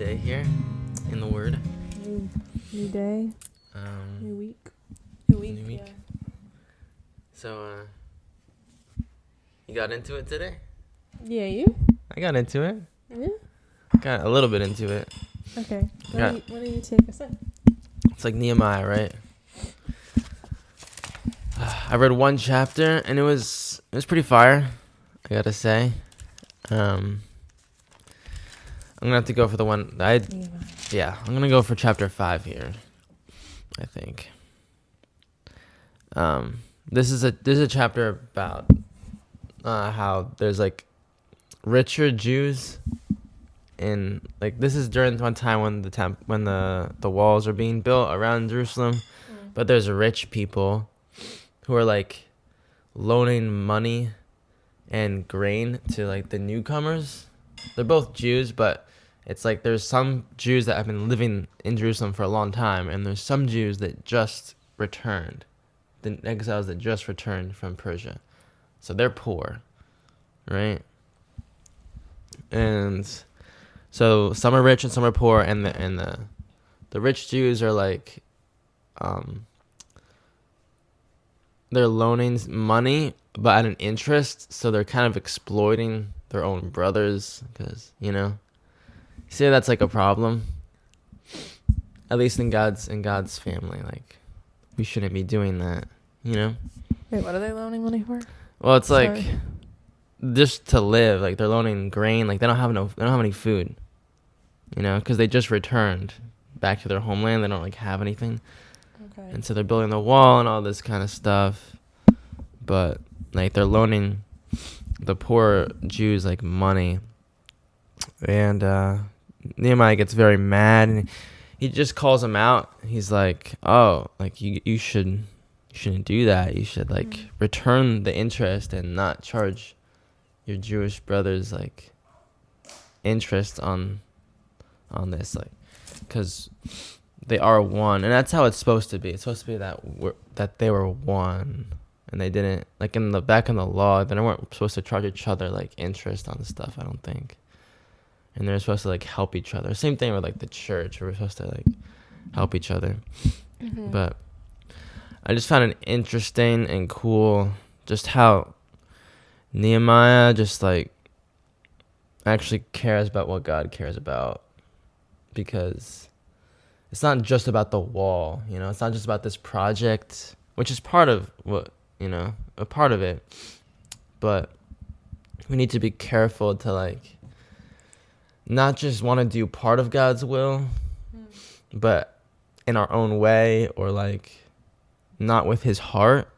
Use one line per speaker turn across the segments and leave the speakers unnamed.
day here in the Word.
New day, new week. New week.
New week.
Yeah.
So, you got into it today?
Yeah, you?
I got into it.
Yeah.
Got a little bit into it.
Okay.
Yeah.
What do you take us in?
It's like Nehemiah, right? I read one chapter and it was pretty fire, I gotta say. I'm gonna have to go for the one I'm gonna go for chapter 5 here, I think. This is a chapter about how there's like richer Jews in, like, this is during one time when the walls are being built around Jerusalem, but there's rich people who are like loaning money and grain to like the newcomers. They're both Jews, but it's like there's some Jews that have been living in Jerusalem for a long time, and there's some Jews that just returned, the exiles that just returned from Persia. So they're poor, right? And so some are rich and some are poor, and the rich Jews are like, they're loaning money but at an interest, so they're kind of exploiting their own brothers, because see, that's like a problem, at least in God's family. Like, we shouldn't be doing that.
Wait, what are they loaning money for?
Well, it's like just to live. Like, they're loaning grain. Like, they don't have any food, because they just returned back to their homeland. They don't like have anything.
Okay.
And so they're building the wall and all this kind of stuff, but like they're loaning the poor Jews like money. And Nehemiah gets very mad, and he just calls them out. He's like, "Oh, like you shouldn't do that. You should like return the interest and not charge your Jewish brothers like interest on this, like, because they are one." And that's how it's supposed to be. It's supposed to be that they were one, and they didn't, like, in the back in the law, they weren't supposed to charge each other like interest on stuff, I don't think. And they're supposed to like help each other. Same thing with like the church, we're supposed to like help each other. But I just found it interesting and cool just how Nehemiah just like actually cares about what God cares about, because it's not just about the wall, it's not just about this project, which is part of what, a part of it, but we need to be careful to like not just want to do part of God's will, but in our own way, or like not with his heart.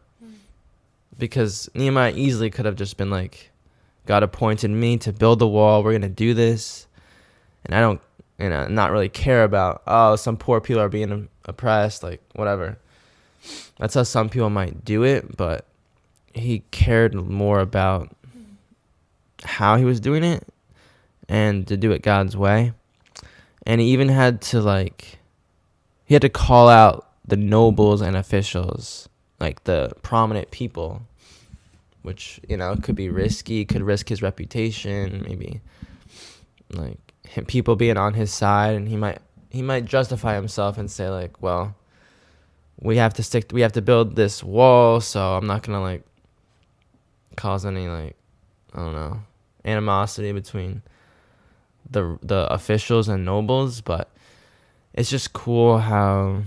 Because Nehemiah easily could have just been like, God appointed me to build the wall, we're going to do this, and I don't not really care about, some poor people are being oppressed, like whatever. That's how some people might do it, but he cared more about how he was doing it and to do it God's way. And he even had to call out the nobles and officials, like the prominent people, which, could be risky, could risk his reputation, maybe like people being on his side, and he might justify himself and say like, well, we have to build this wall, so I'm not gonna like cause any like, I don't know, animosity between the officials and nobles. But it's just cool how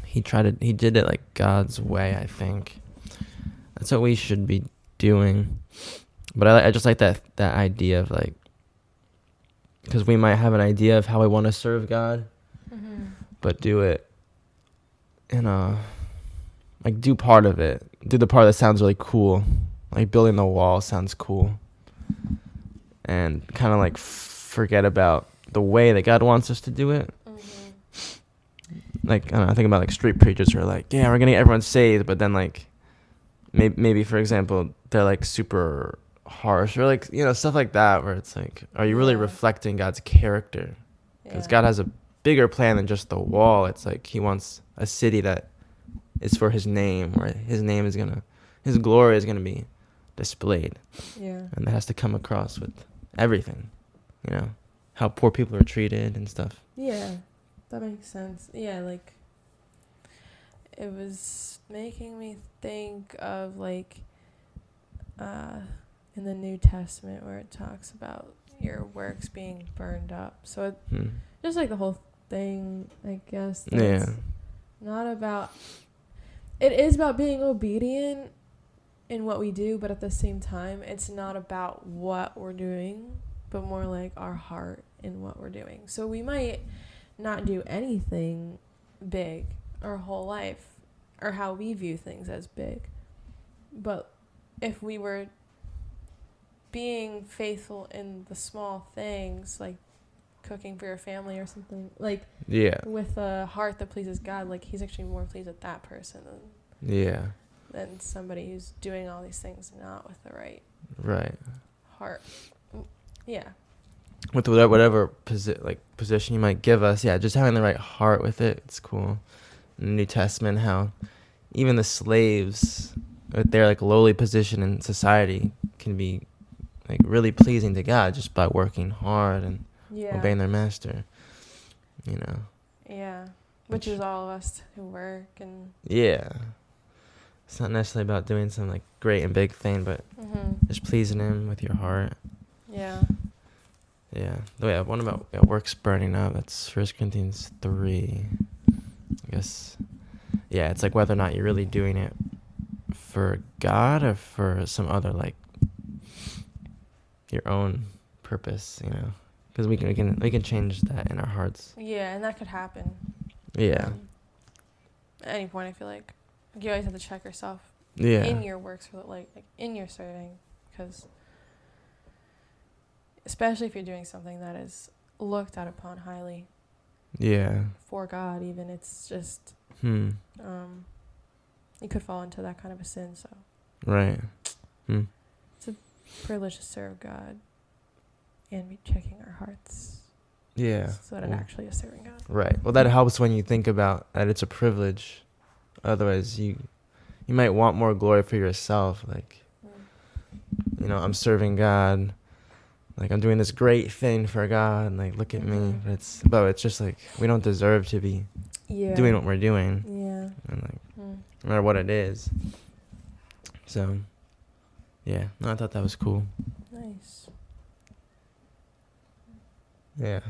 he did it like God's way. I think that's what we should be doing. But I just like that idea of like, because we might have an idea of how we want to serve God, but do it in do part of it. Do the part that sounds really cool. Like building the wall sounds cool. And kind of like forget about the way that God wants us to do it. Like, I think about like street preachers who are like, yeah, we're going to get everyone saved, but then like, maybe for example, they're like super harsh, or like, stuff like that, where it's like, are you really reflecting God's character? Because God has a bigger plan than just the wall. It's like he wants a city that is for his name, where his glory is gonna be displayed.
Yeah.
And that has to come across with everything, how poor people are treated and stuff.
Yeah, that makes sense. Yeah, like, it was making me think of, like, in the New Testament where it talks about your works being burned up. So it, just like the whole thing, I guess.
Yeah.
Not about. It is about being obedient in what we do, but at the same time, it's not about what we're doing, but more like our heart in what we're doing. So we might not do anything big our whole life, or how we view things as big. But if we were being faithful in the small things, like cooking for your family or something, like,
yeah,
with a heart that pleases God, like, he's actually more pleased with that person than somebody who's doing all these things not with the right heart. Yeah.
With whatever position you might give us, just having the right heart with it, it's cool. In the New Testament, how even the slaves with their like lowly position in society can be like really pleasing to God just by working hard and obeying their master, you know.
Yeah, which is all of us who work and.
Yeah, it's not necessarily about doing some like great and big thing, but just pleasing Him with your heart.
Yeah.
Yeah. Oh yeah, one about works burning up. That's 1 Corinthians 3. I guess. Yeah, it's like whether or not you're really doing it for God or for some other like your own purpose, you know, because we can change that in our hearts.
Yeah, and that could happen.
Yeah.
At any point, I feel like you always have to check yourself.
Yeah.
In your works, for like in your serving, because especially if you're doing something that is looked at upon highly.
Yeah.
For God, even, it's just. You could fall into that kind of a sin, so.
Right.
It's a privilege to serve God and be checking our hearts.
Yeah.
So that it actually is serving God.
Right. Well, that helps when you think about that it's a privilege. Otherwise, you might want more glory for yourself. Like, you know, I'm serving God. Like, I'm doing this great thing for God. And, like, look at me. But it's just like we don't deserve to be doing what we're doing.
Yeah.
And like, no matter what it is. So, yeah. No, I thought that was cool.
Nice.
Yeah.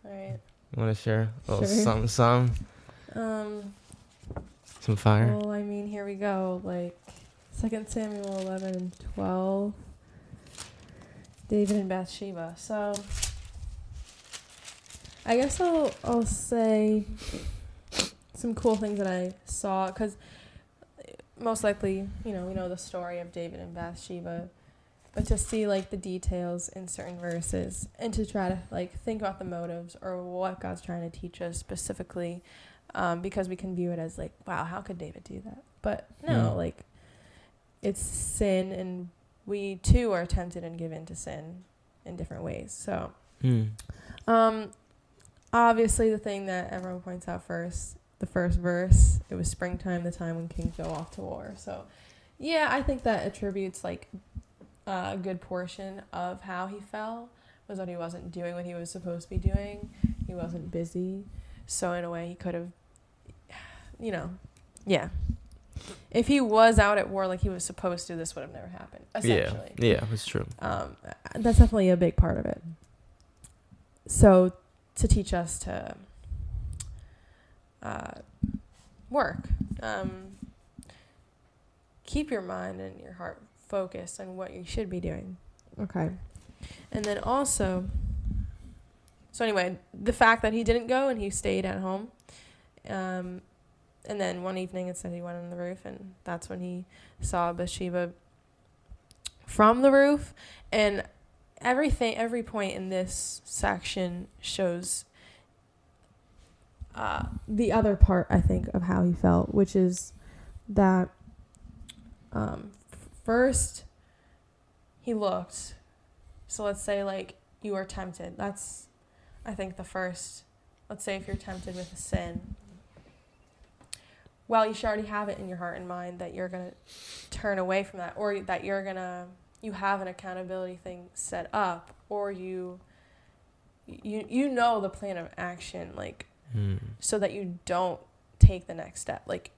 All right.
You want to share a little
Sure.
some fire?
Well, I mean, here we go. Like, 2 Samuel 11 and 12. David and Bathsheba. So, I guess I'll say some cool things that I saw, because most likely, you know, we know the story of David and Bathsheba, but to see like the details in certain verses and to try to like think about the motives or what God's trying to teach us specifically, because we can view it as like, wow, how could David do that? But no, like, it's sin, and we too are tempted and given to sin in different ways. So, obviously the thing that everyone points out first, the first verse, it was springtime, the time when kings go off to war. So, yeah, I think that attributes like a good portion of how he fell was that he wasn't doing what he was supposed to be doing. He wasn't busy. So in a way he could have, you know, yeah. If he was out at war like he was supposed to, this would have never happened, essentially.
Yeah, that's true.
That's definitely a big part of it. So to teach us to work, keep your mind and your heart focused on what you should be doing. Okay. And then also, so anyway, the fact that he didn't go and he stayed at home, and then one evening it said he went on the roof, and that's when he saw Bathsheba from the roof. And every point in this section shows the other part, I think, of how he felt, which is that first he looked. So let's say like you are tempted. That's, I think, the first. Let's say if you're tempted with a sin, well, you should already have it in your heart and mind that you're going to turn away from that, or that you have an accountability thing set up, or you you know the plan of action, like,
Hmm.
so that you don't take the next step. Like,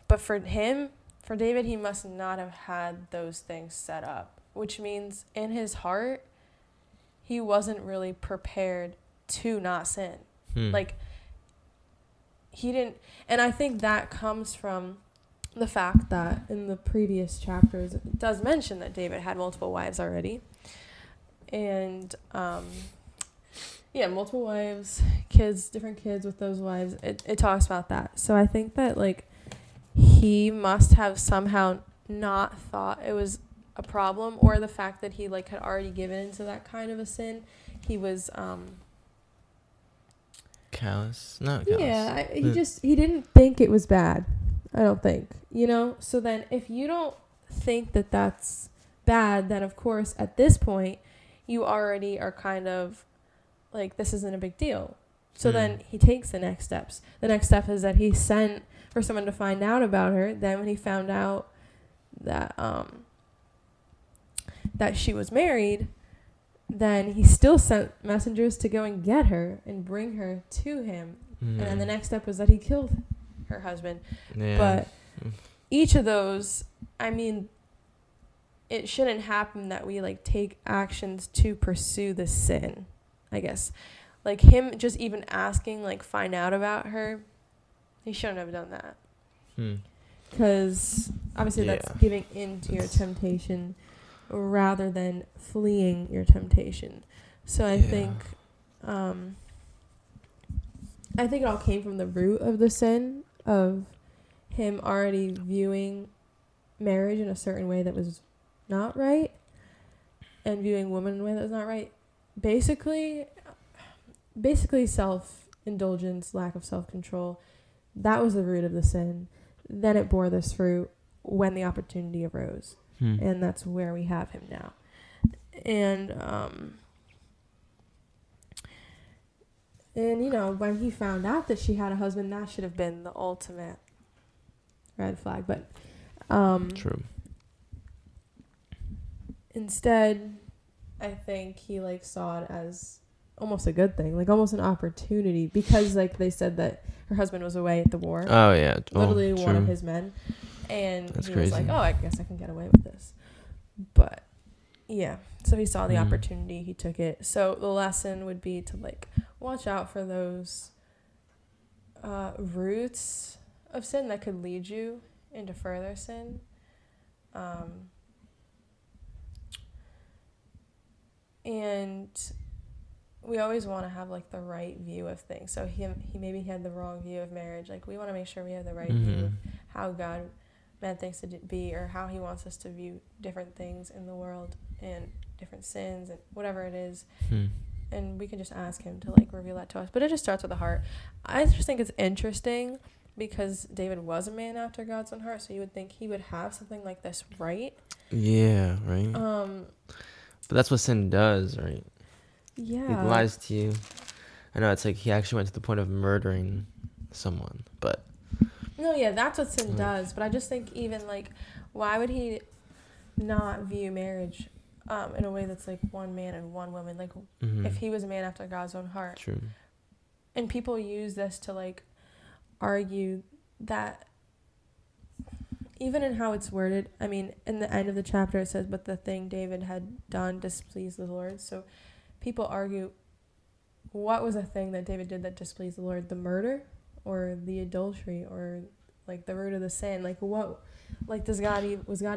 but for David, he must not have had those things set up, which means in his heart, he wasn't really prepared to not sin. Like, he didn't, and I think that comes from the fact that in the previous chapters, it does mention that David had multiple wives already. And, multiple wives, different kids with those wives. It talks about that. So I think that, like, he must have somehow not thought it was a problem, or the fact that he, like, had already given into that kind of a sin. He was,
Callous? Not callous.
yeah, he didn't think it was bad. I don't think, So then if you don't think that that's bad, then of course at this point you already are kind of like, this isn't a big deal. So then he takes the next steps. The next step is that he sent for someone to find out about her. Then when he found out that that she was married, then he still sent messengers to go and get her and bring her to him. And then the next step was that he killed her husband.
Yeah.
But each of those, I mean, it shouldn't happen that we, like, take actions to pursue the sin, I guess. Like, him just even asking, like, find out about her, he shouldn't have done that. Because obviously that's giving in to your temptation rather than fleeing your temptation. So I think it all came from the root of the sin of him already viewing marriage in a certain way that was not right, and viewing women in a way that was not right. Basically self-indulgence, lack of self-control, that was the root of the sin. Then it bore this fruit when the opportunity arose. And that's where we have him now. And when he found out that she had a husband, that should have been the ultimate red flag. But
true.
Instead, I think he, like, saw it as almost a good thing, like almost an opportunity, because, like, they said that her husband was away at the war.
Oh yeah,
literally one of his men, and
That's
he
crazy.
was like, "Oh, I guess I can get away with this." But yeah, so he saw the opportunity, he took it. So the lesson would be to, like, watch out for those roots of sin that could lead you into further sin. And we always want to have, like, the right view of things. So he maybe had the wrong view of marriage. Like, we want to make sure we have the right view of how God meant things to be, or how he wants us to view different things in the world and different sins and whatever it is. And we can just ask him to, like, reveal that to us. But it just starts with the heart. I just think it's interesting because David was a man after God's own heart, so you would think he would have something like this right.
Yeah, right. But that's what sin does, right?
Yeah.
He lies to you. I know, it's like he actually went to the point of murdering someone, but...
No, yeah, that's what sin does. But I just think even, like, why would he not view marriage in a way that's, like, one man and one woman? Like, if he was a man after God's own heart.
True.
And people use this to, like, argue that even in how it's worded, I mean, in the end of the chapter it says, but the thing David had done displeased the Lord. So people argue, what was a thing that David did that displeased the Lord? The murder or the adultery or, like, the root of the sin? Like, what, like, was God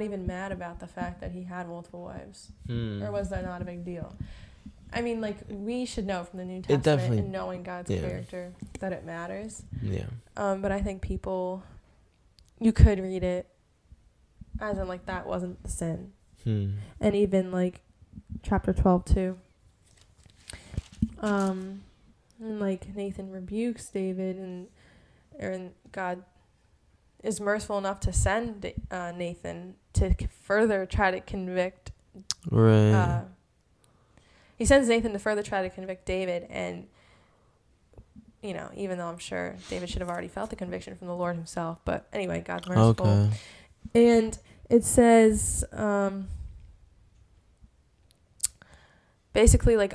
even mad about the fact that he had multiple wives? Or was that not a big deal? I mean, like, we should know from the New Testament and knowing God's character that it matters.
Yeah.
But I think you could read it as in, like, that wasn't the sin. And even, like, chapter 12 too. And, like, Nathan rebukes David, and God is merciful enough to send Nathan to further try to convict.
Right.
He sends Nathan to further try to convict David, and, even though I'm sure David should have already felt the conviction from the Lord himself, but anyway, God's merciful.
Okay.
And it says, basically, like,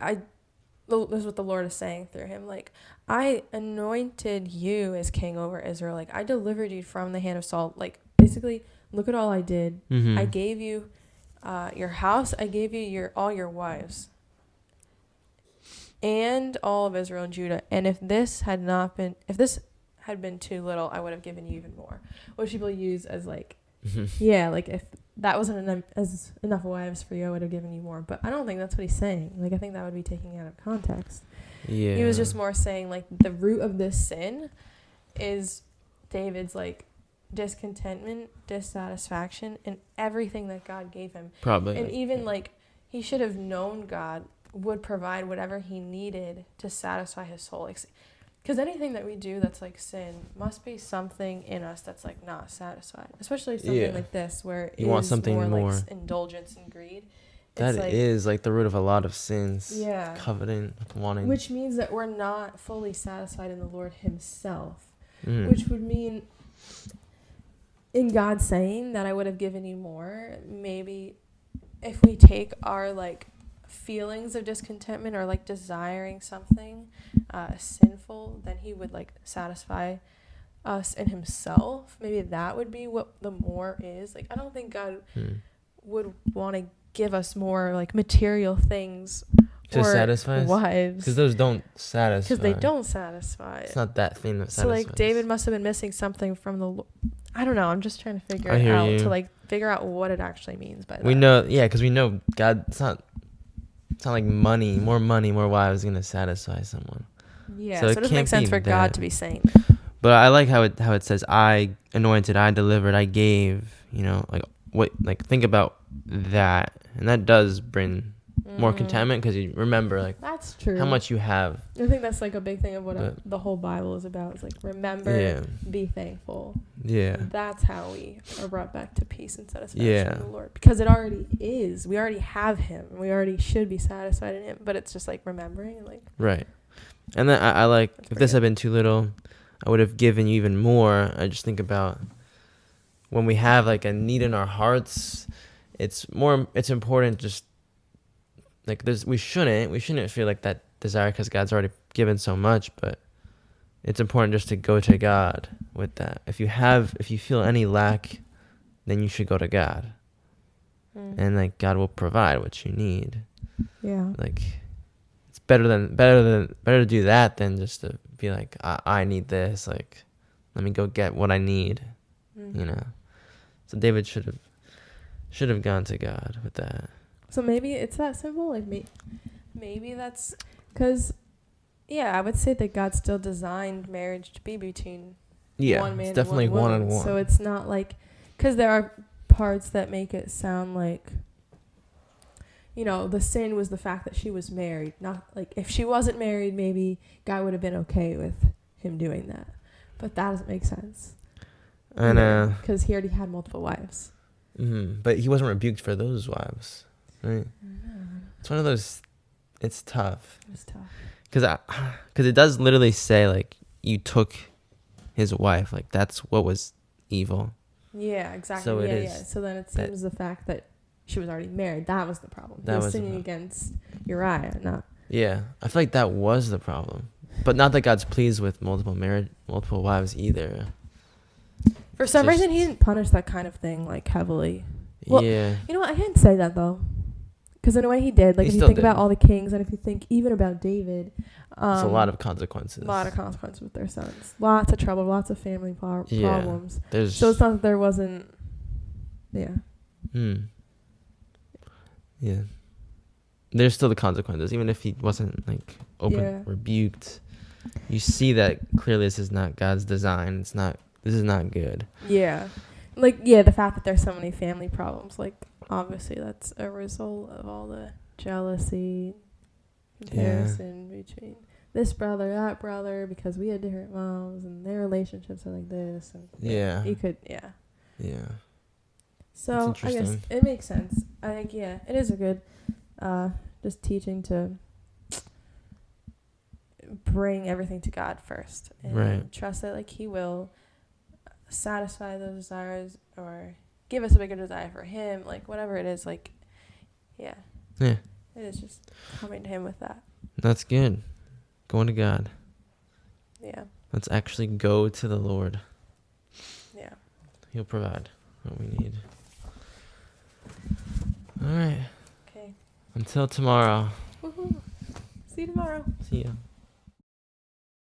this is what the Lord is saying through him. Like, I anointed you as king over Israel. Like, I delivered you from the hand of Saul. Like, basically, look at all I did.
Mm-hmm.
I gave you your house. I gave you all your wives. And all of Israel and Judah. And if this had been too little, I would have given you even more. Which people use as like, yeah, like if that wasn't enough wives for you, I would have given you more. But I don't think that's what he's saying. Like, I think that would be taking out of context.
Yeah.
He was just more saying, like, the root of this sin is David's, like, discontentment, dissatisfaction, and everything that God gave him.
Probably.
And even, like, he should have known God would provide whatever he needed to satisfy his soul. Because anything that we do that's, like, sin must be something in us that's, like, not satisfied. Especially something like this where
you want something more.
like, indulgence and greed.
That is like the root of a lot of sins.
Yeah.
Coveting, wanting.
Which means that we're not fully satisfied in the Lord himself.
Mm.
Which would mean, in God saying that I would have given you more, maybe if we take our, like, feelings of discontentment or, like, desiring something sinful, then he would, like, satisfy us in himself. Maybe that would be what the more is. Like, I don't think God would want to give us more, like, material things
to satisfy
wives,
because those don't satisfy.
Because they don't satisfy.
It's not that thing that satisfies.
So, like, David must have been missing something from the. I don't know. I'm just trying to figure
I
it
hear
out
you.
to, like, figure out what it actually means by that.
We know, yeah, because we know God. It's not like money, more wives is gonna satisfy someone.
Yeah,
So
so
it
it doesn't make
can't
sense
be
for God
that.
to be saying.
But I like how it says, I anointed, I delivered, I gave. You know, like think about that, and that does bring more contentment because you remember, like,
That's true.
how much you have.
I think that's, like, a big thing of what
But-
the whole Bible is about. Is, like, remember,
Yeah.
be thankful.
Yeah.
That's how we are brought back to peace and satisfaction
Yeah.
in the Lord. Because it already is. We already have him. We already should be satisfied in him. But it's just, like, remembering and, like.
Right. And then I like, if this had been too little, I would have given you even more. I just think about when we have, like, a need in our hearts, it's important just, like, we shouldn't feel like that desire because God's already given so much, but it's important just to go to God with that. If you feel any lack, then you should go to God. And, like, God will provide what you need.
Yeah.
Like, it's better to do that than just to be like, I need this, like, let me go get what I need. You know. So David should have gone to God with that.
So maybe it's that simple. Like, maybe that's because, yeah, I would say that God still designed marriage to be between one man
it's definitely
and one woman.
one-on-one.
So it's not like, because there are parts that make it sound like, you know, the sin was the fact that she was married. Not like if she wasn't married, maybe God would have been okay with him doing that. But that doesn't make sense.
And
because he already had multiple wives.
But he wasn't rebuked for those wives, right? It's one of those. It's tough.
It's tough.
Because it does literally say, like, you took his wife. Like, that's what was evil.
Yeah, exactly.
So it
yeah.
is
So then it seems the fact that she was already married, that was the problem. He
That
was
was the
sinning
problem.
against Uriah, not.
Yeah, I feel like that was the problem. But not that God's pleased with multiple wives either.
For some
Just-
reason, he didn't punish that kind of thing, like, heavily. Well,
Yeah.
You know what? I can't say that, though. Because in a way, he did. Like,
He
if you
still
think
did.
about all the kings, and if you think even about David.
It's a lot of consequences.
A lot of consequences with their sons. Lots of trouble, lots of family problems.
There's.
So it's not that there wasn't. Yeah.
Yeah. There's still the consequences, even if he wasn't, like, rebuked. You see that clearly this is not God's design. This is not good.
Yeah. Like, yeah, the fact that there's so many family problems, like, obviously that's a result of all the jealousy, comparison between this brother, that brother, because we had different moms and their relationships are like this. And
Yeah.
You could, yeah.
Yeah.
So I guess it makes sense. I think, yeah, it is a good just teaching to bring everything to God first and trust that, like, he will satisfy those desires or give us a bigger desire for him, like, whatever it is, like, yeah. It is just coming to him with that.
That's good. Going to God.
Yeah.
Let's actually go to the Lord.
Yeah.
He'll provide what we need. All right.
Okay.
Until tomorrow.
Woohoo. See you tomorrow.
See ya.